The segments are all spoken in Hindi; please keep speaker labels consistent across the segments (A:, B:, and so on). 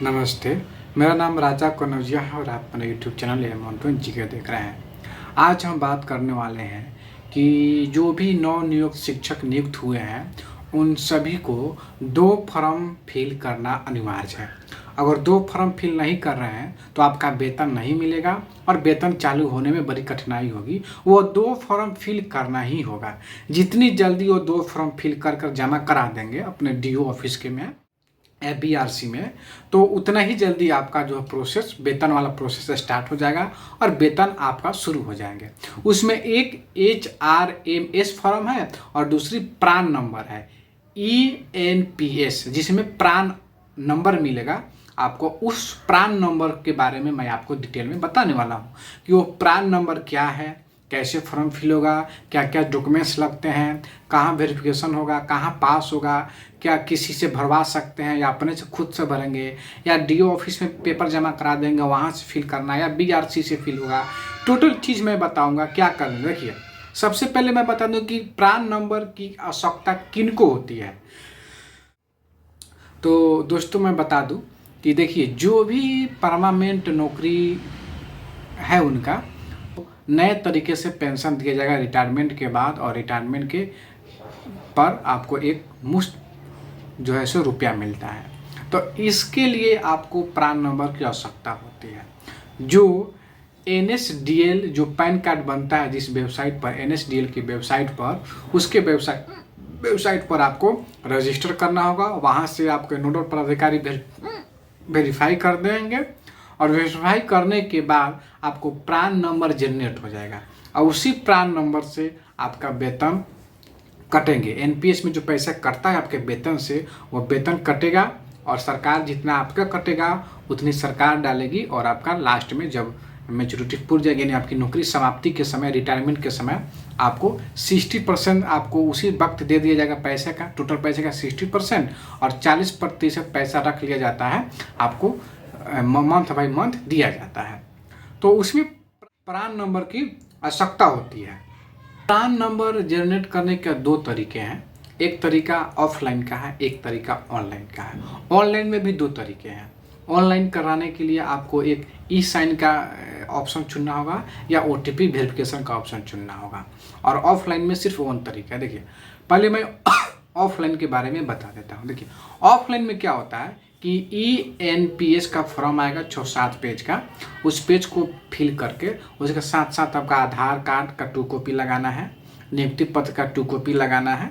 A: नमस्ते। मेरा नाम राजा कनौजिया है और आप मेरा यूट्यूब चैनल एम1 जीके देख रहे हैं। आज हम बात करने वाले हैं कि जो भी नवनियुक्त शिक्षक नियुक्त हुए हैं उन सभी को 2 फॉर्म फिल करना अनिवार्य है। अगर 2 फॉर्म फिल नहीं कर रहे हैं तो आपका वेतन नहीं मिलेगा और वेतन चालू होने में बड़ी कठिनाई होगी। वो 2 फॉर्म फिल करना ही होगा। जितनी जल्दी वो 2 फॉर्म फिल कर जमा करा देंगे अपने डीओ ऑफिस के में बीआरसी में, तो उतना ही जल्दी आपका जो प्रोसेस, वेतन वाला प्रोसेस स्टार्ट हो जाएगा और वेतन आपका शुरू हो जाएंगे। उसमें एक HRMS फॉर्म है और दूसरी प्रान नंबर है ENPS, जिसमें प्रान नंबर मिलेगा आपको। उस प्रान नंबर के बारे में मैं आपको डिटेल में बताने वाला हूँ कि वो प्रान नंबर क्या है, कैसे फॉर्म फिल होगा, क्या क्या डॉक्यूमेंट्स लगते हैं, कहाँ वेरिफिकेशन होगा, कहाँ पास होगा, क्या किसी से भरवा सकते हैं या अपने से खुद से भरेंगे या डीओ ऑफिस में पेपर जमा करा देंगे वहाँ से फिल करना या बीआरसी से फिल होगा। टोटल चीज़ मैं बताऊंगा क्या करना। देखिए, सबसे पहले मैं बता दूं कि प्रान नंबर की आवश्यकता किनको होती है। तो दोस्तों मैं बता दूं कि देखिए, जो भी परमानेंट नौकरी है उनका नए तरीके से पेंशन दिया जाएगा रिटायरमेंट के बाद, और रिटायरमेंट के पर आपको एक मुश्त जो है सो रुपया मिलता है। तो इसके लिए आपको प्रान नंबर की आवश्यकता होती है। जो NSDL जो पैन कार्ड बनता है जिस वेबसाइट पर, NSDL की वेबसाइट पर, उसके वेबसाइट पर आपको रजिस्टर करना होगा। वहाँ से आपके नोडल पदाधिकारी वेरीफाई कर देंगे और वेरीफाई करने के बाद आपको प्रान नंबर जनरेट हो जाएगा और उसी प्रान नंबर से आपका वेतन कटेंगे। एनपीएस में जो पैसा कटता है आपके वेतन से, वो वेतन कटेगा और सरकार जितना आपका कटेगा उतनी सरकार डालेगी और आपका लास्ट में जब मैच्योरिटी पूरी जाएगी, यानी आपकी नौकरी समाप्ति के समय, रिटायरमेंट के समय, आपको 60% आपको उसी वक्त दे दिया जाएगा पैसे का, टोटल पैसे का 60%, और 40% पैसा रख लिया जाता है आपको, मंथ बाई मंथ दिया जाता है। तो उसमें प्रान नंबर की आवश्यकता होती है। प्रान नंबर जनरेट करने के 2 तरीके हैं। एक तरीका ऑफलाइन का है, एक तरीका ऑनलाइन का है। ऑनलाइन में भी 2 तरीके हैं। ऑनलाइन कराने के लिए आपको एक ई-साइन का ऑप्शन चुनना होगा या OTP वेरिफिकेशन का ऑप्शन चुनना होगा, और ऑफलाइन में सिर्फ 1 तरीका है। देखिए, पहले मैं ऑफलाइन के बारे में बता देता हूँ। देखिए, ऑफलाइन में क्या होता है कि ENPS का फॉर्म आएगा 6-7 पेज का। उस पेज को फिल करके उसके साथ साथ आपका आधार कार्ड का 2 कॉपी लगाना है, नियुक्ति पत्र का 2 कॉपी लगाना है,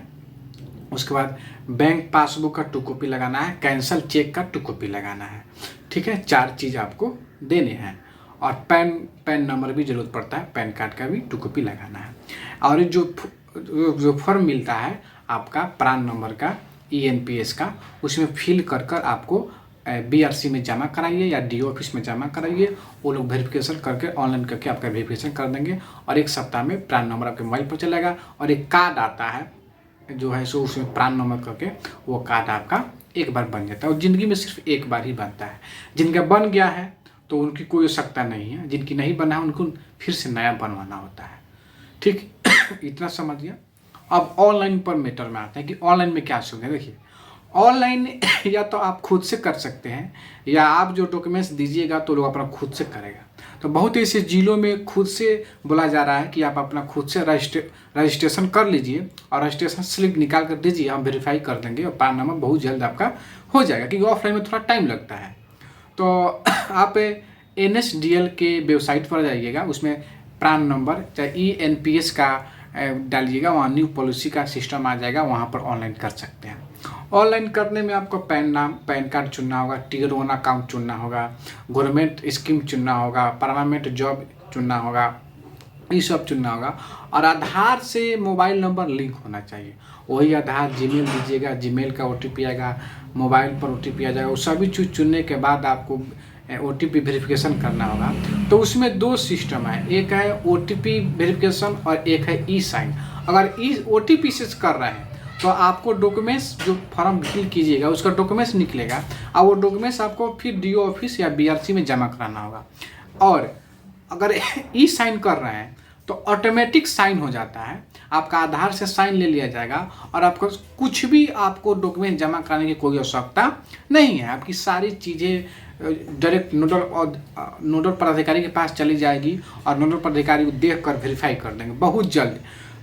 A: उसके बाद बैंक पासबुक का 2 कॉपी लगाना है, कैंसल चेक का 2 कॉपी लगाना है। ठीक है, 4 चीज़ आपको देने हैं, और पैन नंबर भी जरूरत पड़ता है, पैन कार्ड का भी 2 कॉपी लगाना है। और जो फॉर्म मिलता है आपका प्रान नंबर का, ENPS का, उसमें फिल कर आपको BRC में जमा कराइए या DO ऑफिस में जमा कराइए। वो लोग वेरिफिकेशन करके ऑनलाइन करके आपका वेरिफिकेशन कर देंगे और 1 सप्ताह में प्रान नंबर आपके मोबाइल पर चलेगा। और एक कार्ड आता है जो है सो, उसमें प्रान नंबर करके वो कार्ड आपका एक बार बन जाता है, और ज़िंदगी में सिर्फ एक बार ही बनता है। जिनका बन गया है तो उनकी कोई आवश्यकता नहीं है, जिनकी नहीं बना है उनको फिर से नया बनवाना होता है। ठीक इतना समझ गया। अब ऑनलाइन पर मैटर में आता है कि ऑनलाइन में क्या सुविधा है। देखिए, ऑनलाइन या तो आप खुद से कर सकते हैं या आप जो डॉक्यूमेंट्स दीजिएगा तो लोग अपना खुद से करेगा। तो बहुत ऐसे जिलों में खुद से बोला जा रहा है कि आप अपना खुद से रजिस्ट्रेशन कर लीजिए और रजिस्ट्रेशन स्लिप निकाल कर दीजिए, हम वेरीफाई कर देंगे और प्रान नंबर बहुत जल्द आपका हो जाएगा, क्योंकि ऑफलाइन में थोड़ा टाइम लगता है। तो आप NSDL के वेबसाइट पर जाइएगा, उसमें प्रान नंबर चाहे ENPS का डालिएगा, वहाँ न्यू पॉलिसी का सिस्टम आ जाएगा, वहाँ पर ऑनलाइन कर सकते हैं। ऑनलाइन करने में आपको पैन कार्ड चुनना होगा, Tier 1 अकाउंट चुनना होगा, गवर्नमेंट स्कीम चुनना होगा, परमानेंट जॉब चुनना होगा, ये सब चुनना होगा, और आधार से मोबाइल नंबर लिंक होना चाहिए। वही आधार जीमेल दीजिएगा, जीमेल का OTP आएगा, मोबाइल पर OTP आ जाएगा। वो सभी चीज़ चुनने के बाद आपको OTP वेरिफिकेशन करना होगा। तो उसमें 2 सिस्टम है, एक है OTP वेरिफिकेशन और एक है ई-साइन। अगर OTP से कर रहे हैं तो आपको डॉक्यूमेंट्स जो फॉर्म फिल कीजिएगा उसका डॉक्यूमेंट्स निकलेगा, और वो डॉक्यूमेंट्स आपको फिर DO ऑफिस या BRC में जमा कराना होगा। और अगर ई-साइन कर रहे हैं तो तो ऑटोमेटिक साइन हो जाता है। आपका आधार से साइन ले लिया जाएगा और आपको कुछ भी आपको डॉक्यूमेंट जमा कराने की कोई आवश्यकता नहीं है। आपकी सारी चीज़ें डायरेक्ट नोडल पदाधिकारी के पास चली जाएगी और नोडल पदाधिकारी को देख कर वेरीफाई कर देंगे बहुत जल्द।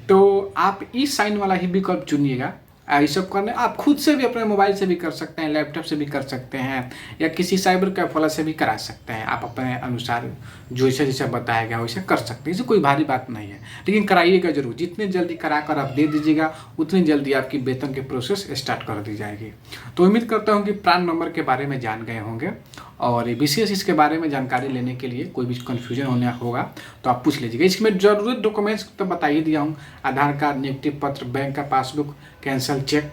A: तो आप ई साइन वाला ही विकल्प चुनिएगा। ये सब करने आप खुद से भी अपने मोबाइल से भी कर सकते हैं, लैपटॉप से भी कर सकते हैं, या किसी साइबर कैफ वाला से भी करा सकते हैं। आप अपने अनुसार जो जैसे बताया गया वैसे कर सकते हैं, इसे कोई भारी बात नहीं है। लेकिन कराइएगा जरूर, जितने जल्दी करा कर आप दे दीजिएगा उतनी जल्दी आपकी वेतन की प्रोसेस स्टार्ट कर दी जाएगी। तो उम्मीद करता हूँ कि प्रान नंबर के बारे में जान गए होंगे, और विशेष इसके बारे में जानकारी लेने के लिए कोई भी कन्फ्यूजन होना होगा तो आप पूछ लीजिएगा। इसमें जरूरत डॉक्यूमेंट्स तो बता ही दिया हूँ, आधार कार्ड, नियुक्ति पत्र, बैंक का पासबुक, कैंसल चेक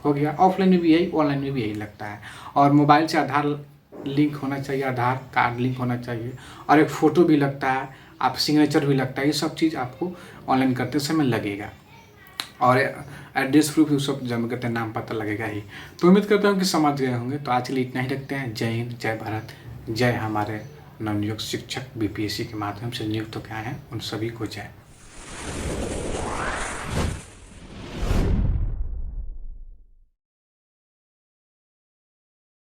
A: हो गया। ऑफलाइन में भी यही, ऑनलाइन में भी यही लगता है। और मोबाइल से आधार लिंक होना चाहिए, आधार कार्ड लिंक होना चाहिए, और एक फ़ोटो भी लगता है, आप सिग्नेचर भी लगता है। ये सब चीज़ आपको ऑनलाइन करते समय लगेगा, और एड्रेस प्रूफ सब जमा करते हैं, नाम पता लगेगा ही। तो उम्मीद करता हूँ कि समझ गए होंगे। तो आज के लिए इतना ही रखते हैं। जय हिंद, जय भारत, जय हमारे नवनियुक्त शिक्षक बीपीएससी के माध्यम से नियुक्त हो गए हैं उन सभी को जय।